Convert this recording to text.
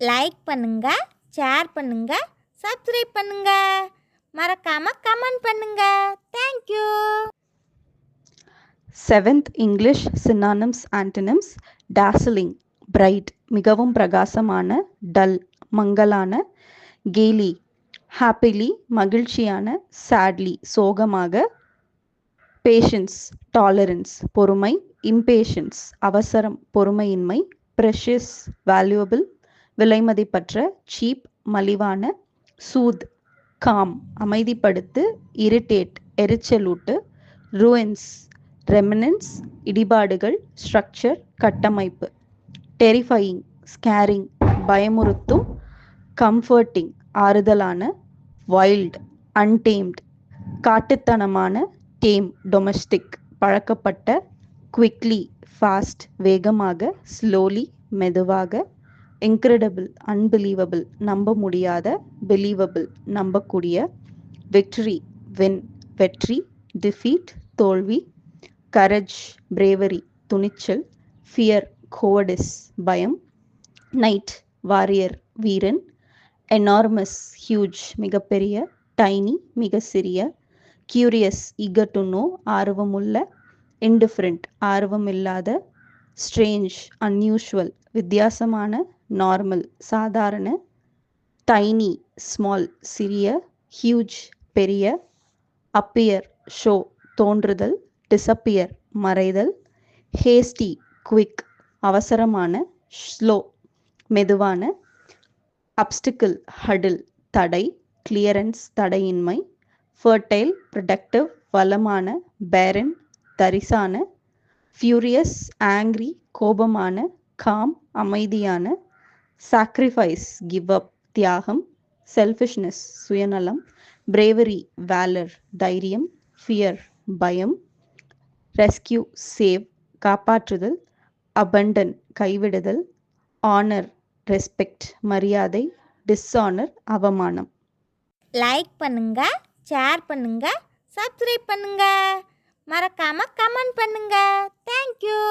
Like பண்ணுங்க, share பண்ணுங்க, subscribe பண்ணுங்க. மறக்காம கமெண்ட் பண்ணுங்க. Thank you. 7th English synonyms antonyms: dazzling bright மிகவும் பிரகாசமான, dull மங்கலான, gaily happily மகிழ்ச்சியான, sadly சோகமாக, patience tolerance பொறுமை, impatience அவசரம் பொறுமையின்மை, precious valuable விலைமதிப்பற்ற, cheap மலிவான, soothe calm அமைதிப்படுத்து, irritate எரிச்சலூட்டு, ruins remnants இடிபாடுகள், ஸ்ட்ரக்சர் கட்டமைப்பு, டெரிஃபையிங் ஸ்கேரிங் பயமுறுத்தும், கம்ஃபர்ட்டிங் ஆறுதலான, வைல்ட் அன்டேம்ட் காட்டுத்தனமான, டேம் டொமஸ்டிக் பழக்கப்பட்ட, குவிக்லி ஃபாஸ்ட் வேகமாக, ஸ்லோலி மெதுவாக, இன்க்ரெடிபிள் அன்பிலீவபிள் நம்ப முடியாத, பிலீவபிள் நம்பக்கூடிய, விக்டரி வின் வெற்றி, டிஃபீட் தோல்வி, கரேஜ் பிரேவரி துணிச்சல், ஃபியர் கோவர்டிஸ் பயம், நைட் வாரியர் வீரன், எனார்மஸ் ஹியூஜ் மிகப்பெரிய, டைனி மிக சிறிய, கியூரியஸ் ஈகர் டு நோ ஆர்வமுள்ள, இன்டிஃபரண்ட் ஆர்வமில்லாத, ஸ்ட்ரேஞ்ச் அன்யூஷுவல் வித்தியாசமான, நார்மல் சாதாரண, டைனி ஸ்மால் சிறிய, ஹியூஜ் பெரிய, அப்பியர் ஷோ தோன்றுதல், டிஸப்பியர் மறைதல், ஹேஸ்டி குவிக் அவசரமான, ஸ்லோ மெதுவான, அப்டிக்கிள் ஹடில் தடை, கிளியரன்ஸ் தடையின்மை, ஃபர்டைல் ப்ரொடக்டிவ் வளமான, பேரன் தரிசான, ஃபியூரியஸ் ஆங்க்ரி கோபமான, காம் அமைதியான, சாக்ரிஃபைஸ் கிவ் அப் தியாகம், செல்ஃபிஷ்னஸ் சுயநலம், பிரேவரி வேலர் தைரியம், ஃபியர் பயம், ரெஸ்கியூ சேவ் காப்பாற்றுதல், அபண்டன் கைவிடுதல், ஆனர் ரெஸ்பெக்ட் மரியாதை, டிஸ்ஆனர் அவமானம். லைக் பண்ணுங்க, ஷேர் பண்ணுங்க, சப்ஸ்கிரைப் பண்ணுங்க. மறக்காம கமெண்ட் பண்ணுங்க. Thank you.